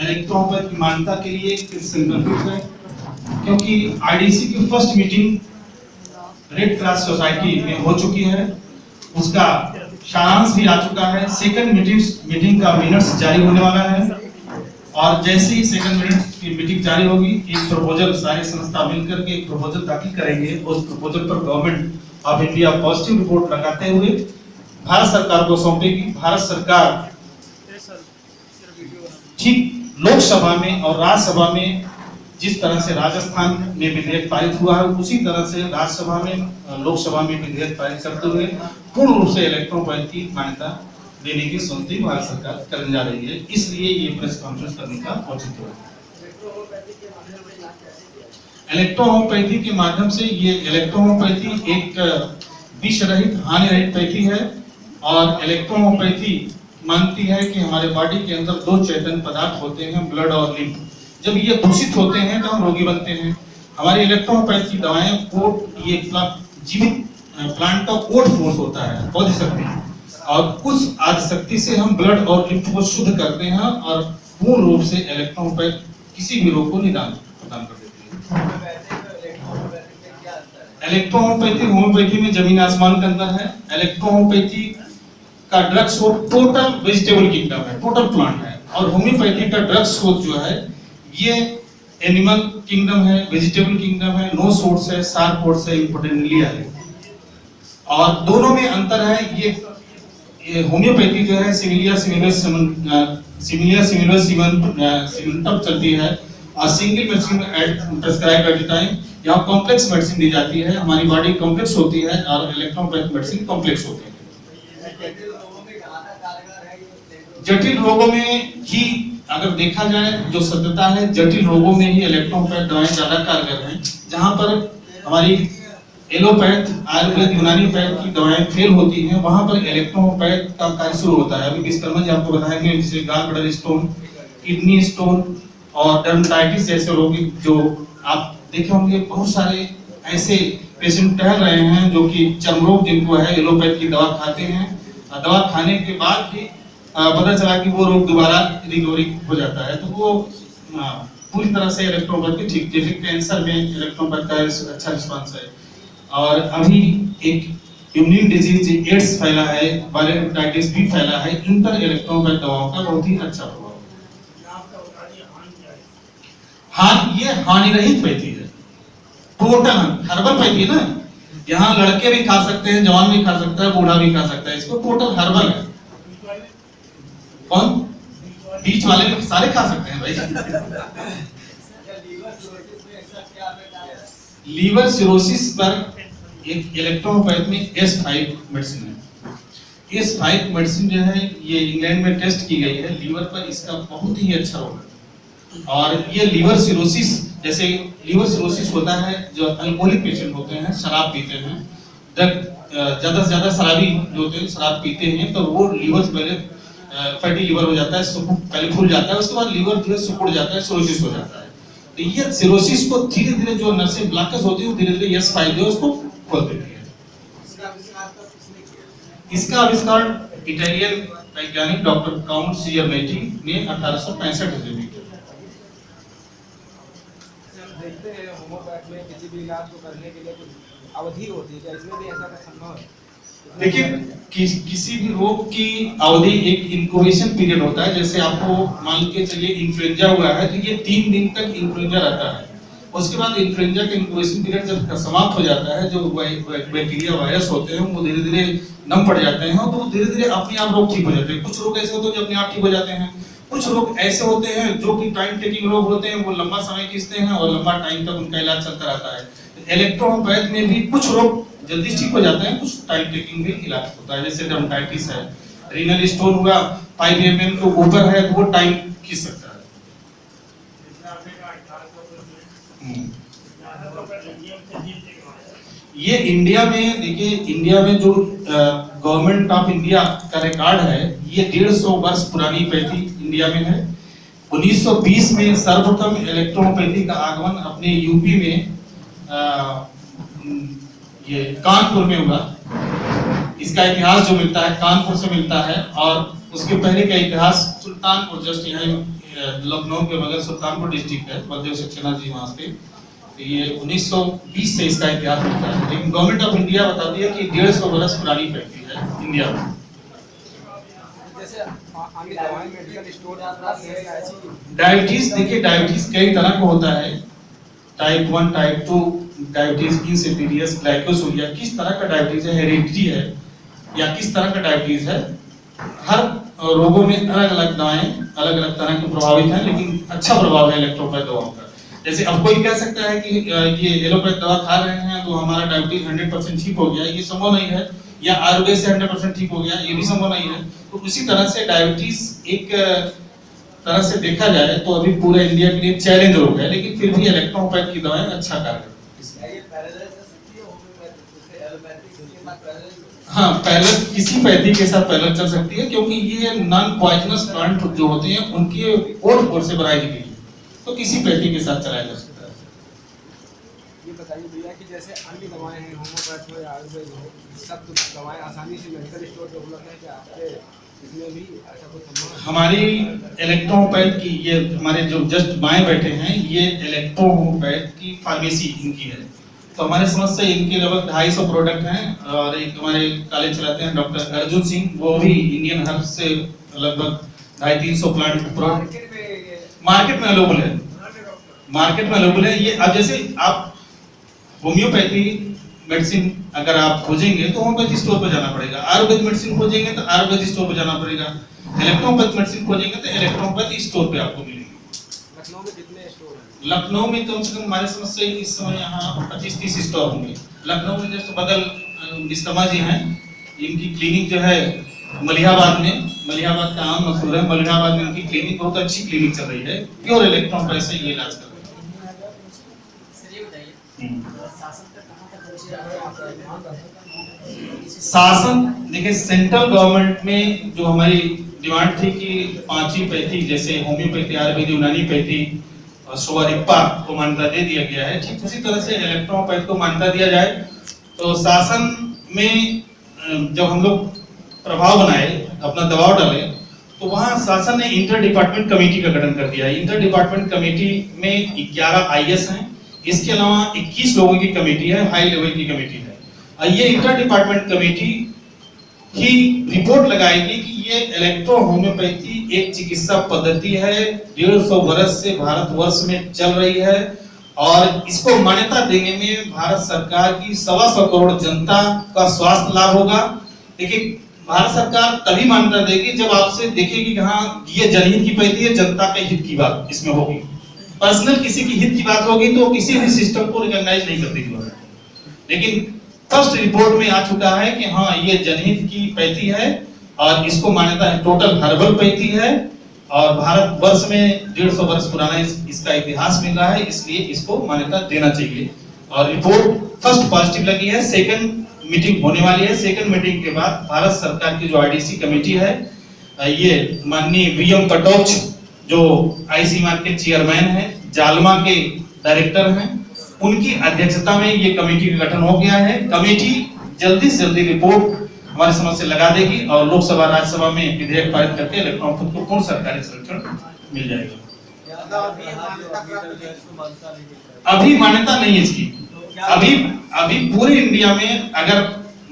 इलेक्ट्रोपैथ की मान्यता के लिए संकल्पित है, क्योंकि आईडीसी की first meeting red cross society में हो चुकी है, उसका सारांश भी आ चुका है। सेकंड मीटिंग का मिनट्स जारी होने वाला है, और जैसे ही सेकंड मीटिंग जारी होगी, एक प्रपोजल सारे संस्था मिलकर के एक प्रपोजल दाखिल करेंगे। उस प्रपोजल पर government of India positive report लगाते हुए भारत सरकार को सौंपेगी। भारत सरकार ठीक लोकसभा में और राज्यसभा में जिस तरह से राजस्थान में विधेयक पारित हुआ है, उसी तरह से राज्यसभा में लोकसभा में विधेयक पारित करते हुए पूर्ण रूप से इलेक्ट्रोपैथ की मान्यता देने की सोचती भारत सरकार करने जा रही है। इसलिए ये प्रेस कॉन्फ्रेंस करने का औचित्य है। इलेक्ट्रोहोमोपैथी के माध्यम से ये इलेक्ट्रोहोमोपैथी एक विष रहित हानि रहित पैथी है, और इलेक्ट्रोहोमोपैथी मानती है कि हमारे बॉडी के अंदर दो चैतन्य पदार्थ होते हैं, ब्लड और लिम्फ। जब ये दूषित होते हैं तो हम रोगी बनते हैं। हमारी इलेक्ट्रोहोमोपैथी की दवाएं कोट ये जीवित प्लांट का कोट फोर्स होता है, बौद्ध शक्ति, और उस आदि शक्ति से हम ब्लड और लिम्फ को शुद्ध करते हैं, और पूर्ण रूप से इलेक्ट्रोहोमोपैथी किसी भी रोग को निदान प्रदान कर देती है। इलेक्ट्रोहोमोपैथी होम्योपैथी में जमीन आसमान का अंतर है। इलेक्ट्रोहोमोपैथी का drug source total vegetable kingdom है, टोटल प्लांट है, और होम्योपैथी का ड्रग सोर्स जो है ये एनिमल किंगडम है, वेजिटेबल किंगडम है, नो सोर्स है, सार कोर्स है, इंपोर्टेंटलिया है। और दोनों में अंतर है। ये होम्योपैथी जो है सिमिलिया सिमिलियम चलती है, और single medicine prescribe at time. यहाँ कॉम्प्लेक्स मेडिसिन दी जाती है, हमारी बॉडी कॉम्प्लेक्स होती है, और इलेक्ट्रोपैथ मेडिसिन कॉम्प्लेक्स होती है। जटिल रोगों में ही अगर देखा जाए, जो सत्यता है, जटिल रोगों में ही इलेक्ट्रोपैथ दवाएं ज्यादा कारगर हैं। जहां पर हमारी एलोपैथ, आयुर्वेद, यूनानी पैथ की दवाएं फेल होती हैं, वहां पर इलेक्ट्रोपैथ का कार्य शुरू होता है। अभी विश्वकर्मा जी आपको बताएंगे, जैसे gall bladder stone, kidney stone और डर्मेटाइटिस जैसे रोग जो आप देखे होंगे, बहुत सारे ऐसे पेशेंट टहल रहे हैं जो कि चर्म रोग जिनको है, एलोपैथ की दवा खाते हैं, दवा खाने के बाद भी पता चला कि वो रोग दोबारा रिकवरी हो जाता है। तो वो पूरी तरह से इलेक्ट्रोपैथ ठीक, जैसे कैंसर में इलेक्ट्रोपैथ का अच्छा रिस्पांस है। और अभी एक इम्यून डिजीज एड्स फैला है, वायरल हेपेटाइटिस भी फैला है, इन पर इलेक्ट्रोपैथ दवाओं का बहुत ही अच्छा प्रभाव है। हाँ, ये हानि रहित पैथी है, टोटल हर्बल पैथी है ना। यहाँ लड़के भी खा सकते हैं, जवान भी खा सकता है, बूढ़ा भी खा सकता है, इसको टोटल हर्बल है। कौन? बीच वाले भी सारे खा सकते हैं भाई। लीवर सिरोसिस पर एक इलेक्ट्रोपैथ में S5 मेडिसिन है। S5 मेडिसिन जो है ये इंग्लैंड में टेस्ट की गई है, लीवर पर इसका बहुत ही अच्छा रोल है। और ये लीवर सिरोसिस, जैसे लीवर सिरोसिस होता है, जो अल्कोहलिक पेशेंट होते हैं, शराब पीते हैं, ज्यादा से ज्यादा शराबी जो होते हैं शराब पीते हैं, तो वो लीवर पहले फैटी लीवर हो जाता है, पहले फूल जाता है, उसके बाद लीवर जो है सिकुड़ जाता है, सिरोसिस हो जाता है। तो ये सिरोसिस को धीरे धीरे जो नसें ब्लॉकेज होती है, धीरे धीरे S5 जो उसको खोल देती है। इसका आविष्कार इटालियन वैज्ञानिक डॉक्टर काउंट सियरमेटी ने 1865 ईस्वी में किया। देखते हैं होम्योपैथ में किसी भी इलाज को करने के लिए कुछ अवधि होती है, क्या इसमें भी ऐसा संभव है? देखिए, किसी भी रोग की अवधि एक इंक्यूबेशन पीरियड होता है। जैसे आपको मान के चलिए इन्फ्लुएंजा हुआ है, तो ये 3 दिन तक इन्फ्लुएंजा रहता है। उसके बाद इन्फ्लुएंजा का इंक्यूबेशन पीरियड जब समाप्त हो जाता है, जो बैक्टीरिया वायरस होते हैं वो धीरे धीरे नम पड़ जाते हैं, तो धीरे धीरे अपने आप रोग ठीक हो जाते हैं। कुछ रोग ऐसे होते हैं जो अपने आप ठीक हो जाते हैं, कुछ रोग ऐसे होते हैं जो कि टाइम टेकिंग रोग होते हैं, वो लंबा समय खींचते हैं और लंबा टाइम तक उनका इलाज चलता रहता है। इलेक्ट्रोपैथ में भी कुछ रोग जल्दी ठीक हो जाते हैं, कुछ टाइम टेकिंग भी इलाज होता है। जैसे डर्मेटाइटिस है, रीनल स्टोन हुआ, 5 mm के ऊपर है, तो वो टाइम खींच सकता है। ये इंडिया में देखिए, इंडिया में जो गवर्नमेंट ऑफ इंडिया का रिकॉर्ड है, ये 150 वर्ष पुरानी पैथी इंडिया में है। 1920 में सर्वप्रथम इलेक्ट्रोपैथी का आगमन अपने यूपी में ये कानपुर में हुआ। इसका इतिहास जो मिलता है कानपुर से मिलता है, और उसके पहले का इतिहास सुल्तानपुर, जस्ट यहाँ लखनऊ के बगल सुल्तानपुर डिस्ट्रिक्ट है, बलदेव सक्सेना जी वहाँ पे। तो ये 1920 से इसका इतिहास होता है, लेकिन गवर्नमेंट ऑफ इंडिया बताती है कि 150 वर्ष पुरानी पैती है इंडिया में। जैसे आगे दवाएं मेडिकल स्टोर है ऐसी। डायबिटीज, देखिए डायबिटीज कई तरह का होता है, टाइप 1, टाइप 2 डायबिटीज, इंसिपिडियस, ग्लाइकोसूरिया। किस तरह का डायबिटीज है, हेरिडिटी है या किस तरह का डायबिटीज है, हर रोगों में अलग अलग दवाएं अलग अलग तरह के प्रभावित हैं, लेकिन अच्छा प्रभाव है इलेक्ट्रोपैथ दवाओं का। जैसे अब कोई कह सकता है कि ये एलोपैथ दवा खा रहे हैं तो हमारा डायबिटीज 100% ठीक हो गया, ये संभव नहीं है, या आयुर्वेद से 100% ठीक हो गया, ये भी संभव नहीं है। तो उसी तरह से डायबिटीज एक तरह से देखा जाए तो अभी पूरे इंडिया के लिए चैलेंज रोग है, लेकिन फिर भी इलेक्ट्रोपैथ की दवाएं अच्छा कार्य करती है। हाँ, पैरेलल किसी पैथी के साथ पैरेलल चल सकती है, क्योंकि ये नॉन पॉइजनस प्लांट जो होते हैं उनके ओर से बनाई गई है, तो किसी पैथी के साथ चलाया जा सकता है। ये बताइए भैया कि जैसे अन्य दवाएं हैं, होम्योपैथ हो या आयुर्वेद हो, सब दवाएं आसानी से मेडिकल स्टोर पे उपलब्ध है, क्या आपके इसमें भी ऐसा कुछ संभव है? हमारी इलेक्ट्रोपैथ की, ये हमारे जो जस्ट बाएं बैठे हैं, ये इलेक्ट्रोपैथ की फार्मेसी इनकी है। तो हमारे समझ से इनके लगभग 250 प्रोडक्ट हैं, और एक हमारे कॉलेज चलाते हैं डॉक्टर अर्जुन सिंह, वो भी इंडियन हर्ब से लगभग 250-300 प्लांट प्रोडक्ट मार्केट में अवेलेबल है, मार्केट में अवेलेबल है। ये अब जैसे आप होम्योपैथी मेडिसिन अगर आप खोजेंगे तो होम्योपैथी स्टोर पर जाना पड़ेगा, आयुर्वेद मेडिसिन खोजेंगे तो आयुर्वेद स्टोर पर जाना पड़ेगा, इलेक्ट्रोपैथ मेडिसिन खोजेंगे तो इलेक्ट्रोपैथ स्टोर पे आपको मिलेगी। लखनऊ में कितने स्टोर हैं? लखनऊ में कम से कम हमारे समझ से इस समय यहाँ 25-30 स्टोर होंगे। लखनऊ में जस्ट बगल बिस्तमा जी हैं, इनकी क्लिनिक जो है मलिहाबाद में, मलिहाबाद का नाम मशहूर है, मलिहाबाद में इनकी क्लिनिक बहुत अच्छी क्लिनिक चल रही है, प्योर इलेक्ट्रोपैथ से ये इलाज कर रहे हैं। शासन, देखिए सेंट्रल गवर्नमेंट में जो हमारी डिमांड थी कि 5 पैथी जैसे होम्योपैथी, आयुर्वेद, यूनानी पैथी और सोवारिप्पा को मान्यता दे दिया गया है, ठीक उसी तरह से इलेक्ट्रोपैथ को मान्यता दिया जाए। तो शासन में जब हम लोग प्रभाव बनाए, अपना दबाव डाले, तो वहां शासन ने इंटर डिपार्टमेंट कमेटी का गठन कर दिया। इंटर डिपार्टमेंट कमेटी में 11 आईएएस हैं, इसके अलावा 21 लोगों की कमेटी है, हाई लेवल की कमेटी है। ये इंटर डिपार्टमेंट कमेटी ही रिपोर्ट लगाएगी कि ये इलेक्ट्रो होम्योपैथी एक चिकित्सा पद्धति है, 150 वर्ष से भारतवर्ष में चल रही है, और इसको मान्यता देने में भारत सरकार की 125 करोड़ जनता का स्वास्थ्य लाभ होगा। देखिए भारत सरकार तभी मान्यता देगी जब आपसे देखेगी कि हाँ ये जनहित की पैथी है, जनता के हित की बात इसमें होगी। पर्सनल किसी की हित की बात होगी तो किसी भी सिस्टम को रिकॉग्नाइज नहीं करती गवर्नमेंट। लेकिन फर्स्ट रिपोर्ट में आ चुका है कि हाँ ये जनहित की पैथी है और इसको मान्यता है, टोटल हर्बल पैथी है, और भारत वर्ष में 150 वर्ष पुराना इसका इतिहास मिल रहा है, इसलिए इसको मान्यता देना चाहिए। और रिपोर्ट फर्स्ट पॉजिटिव लगी है। सेकंड मीटिंग होने वाली है, सेकंड मीटिंग के बाद भारत सरकार की जो आईडीसी कमेटी है, ये माननीय वीएम कटोच जो आईसीएमआर के चेयरमैन हैं, जालमा के डायरेक्टर हैं, उनकी अध्यक्षता में ये कमेटी का गठन हो गया है। कमेटी जल्दी से जल्दी रिपोर्ट हमारे समझ से लगा देगी और लोकसभा राज्यसभा में विधेयक पारित करके इलेक्ट्रॉनिक को पूर्ण सरकारी संरक्षण मिल जाएगा। अभी मान्यता नहीं है इसकी। अभी पूरे इंडिया में अगर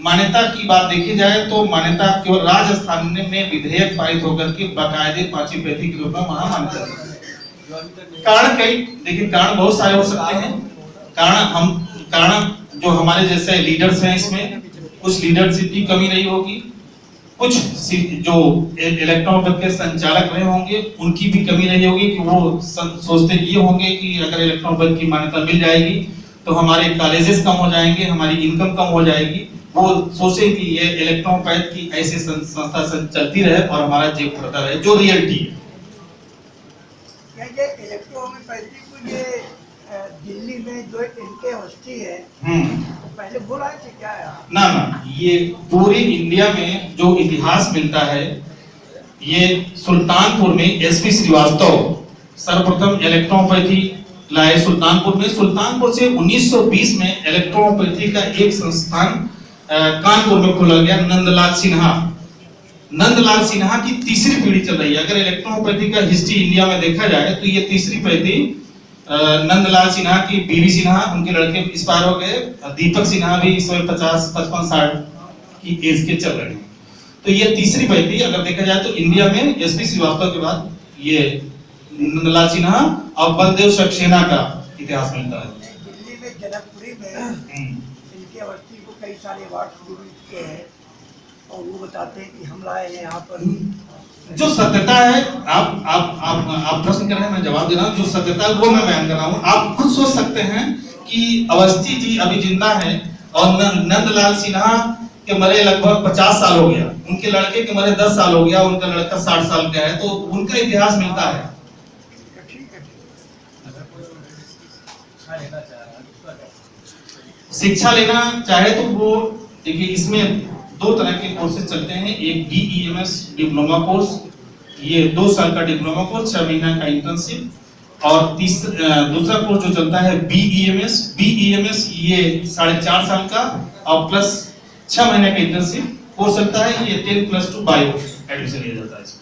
मान्यता की बात देखी जाए तो मान्यता केवल राजस्थान में विधेयक पारित होकर के बाकायदे 5 पैथी के रूप में वहां मान्यता दी। कारण कई, देखिए कारण बहुत सारे हो सकते हैं। कारण जो हमारे जैसे लीडर्स हैं, इसमें कुछ लीडरशिप की कमी नहीं होगी, कुछ जो इलेक्ट्रोपैथ के संचालक रहे होंगे उनकी भी कमी नहीं होगी कि वो सोचते ये होंगे कि अगर इलेक्ट्रोपैथ की मान्यता मिल जाएगी तो हमारे कॉलेजेस कम हो जाएंगे, हमारी इनकम कम हो जाएगी। वो सोचे कि ये इलेक्ट्रोपैथ की ऐसी संस्था चलती रहे और हमारा जेब भरता रहे, जो रियलिटी है। क्या ये इलेक्ट्रोहोम्योपैथी को ये दिल्ली में जो इनके हस्ती है पहले बोला है क्या है? ना, ये पूरे इंडिया में जो इतिहास मिलता है, ये सुल्तानपुर में एसपी श्रीवास्तव सर्वप्रथम इलेक्ट्रोपैथी लाए सुल्तानपुर में। सुल्तानपुर से 1920 में इलेक्ट्रोपैथी का एक संस्थान कानपुर में खोला गया, नंदलाल सिन्हा नंदलाल सिन्हा की तीसरी पीढ़ी चल रही है। अगर इलेक्ट्रोहोम्योपैथी का हिस्ट्री इंडिया में देखा जाए तो ये तीसरी पीढ़ी नंदलाल सिन्हा की बीवी सिन्हा, उनके लड़के एक्सपायर हो गए, दीपक सिन्हा भी इस समय 50, 55, 60 की एज के चल रहे हैं। तो ये तीसरी पीढ़ी अगर देखा जाए तो इंडिया में एसपी श्रीवास्तव के बाद ये नंदलाल सिन्हा और बलदेव सक्सेना का इतिहास मिलता है। दिल्ली में जनकपुरी में इनके अवस्थी को कई सारे अवार्ड भी मिलते हैं और वो बताते हैं कि हम लाए हैं यहाँ पर। जो सत्यता है, आप प्रश्न कर रहे हैं, मैं जवाब दे रहा हूँ। जो सत्यता है वो मैं बयान कर रहा हूँ। आप खुद सोच सकते हैं कि अवस्थी जी अभी जिंदा है और नंदलाल सिन्हा के मरे लगभग 50 साल हो गया, उनके लड़के के मरे 10 साल हो गया, उनका लड़का 60 साल का है, तो उनका इतिहास मिलता है। शिक्षा लेना चाहे तो वो देखिए, इसमें 2 तरह के कोर्सेज चलते हैं। एक BEMS डिप्लोमा कोर्स, ये 2 साल का डिप्लोमा कोर्स, 6 महीना का इंटर्नशिप, और दूसरा कोर्स जो चलता है BEMS ये 4.5 साल का और प्लस 6 महीने का इंटर्नशिप कोर्स चलता है। ये 10+2 बायो एडमिशन लिया जाता है।